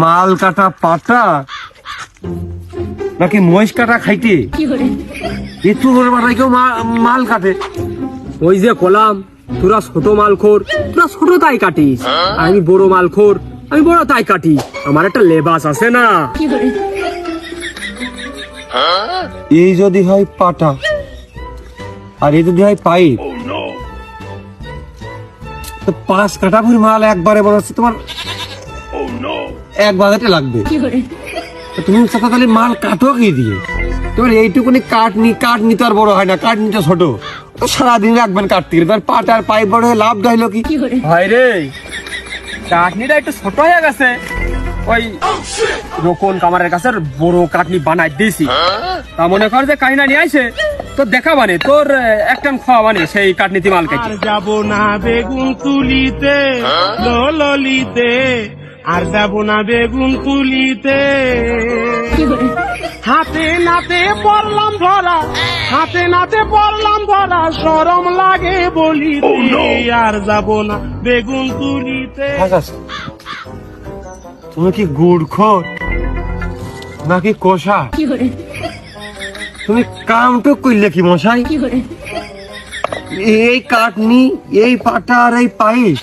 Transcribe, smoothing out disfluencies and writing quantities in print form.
মাল কাটা পাটা নাকি মহিষ কাটা খাইতে তোর বাড়াই কেউ মাল কাটে? ওই যে কলাম তোরা ছোট মাল খোর, তোরা ছোট তাই কাটিস, আমি বড় মাল খোর, আমি বড় তাই কাটি। আমার একটা লেবাস আছে না। এই যদি হয় পাটা আর এই যদি হয় পাইপ, তো 5 কাঠা ভরি মাল একবারে বড় হচ্ছে তোমার 1 বাজাতে লাগবে। তুমি তাহলে মাল কাটো কি দিয়ে? তোমার এইটুকুনি কাঠ নি তো আর বড় হয় না, কাঠ নি তো ছোট, তো সারাদিন রাখবেন কাটতে গেলে তোমার পাট আর পাইপ বড় হয়ে লাভ গাইলো কি? ভাই রে, কাটনিটা একটু ছোট হয়ে গেছে, ওই রোকন কামারের কাছে বড় কাটনি বানাই দিয়েছি। তা মনে কর যে কাহিনা নিয়ে আইছে তো দেখাবানে, তোর একটা খাওয়াবানে সেই কাটনিতে মাল কাটি। আর যাব না বেগুন তুলিতে ললিতে, আর যাব না বেগুন তুলিতে। হাতে নাতে পড়লাম ধরা, হাতে নাতে পড়লাম ধরা, শরম লাগে বলিতে। আর যাব না বেগুন তুলিতে। তুমি কি গুড় খোর নাকি কষা? তুমি কামটো করলে কি মশাই? এই কাটনি, এই পাটা আর এই পাইপ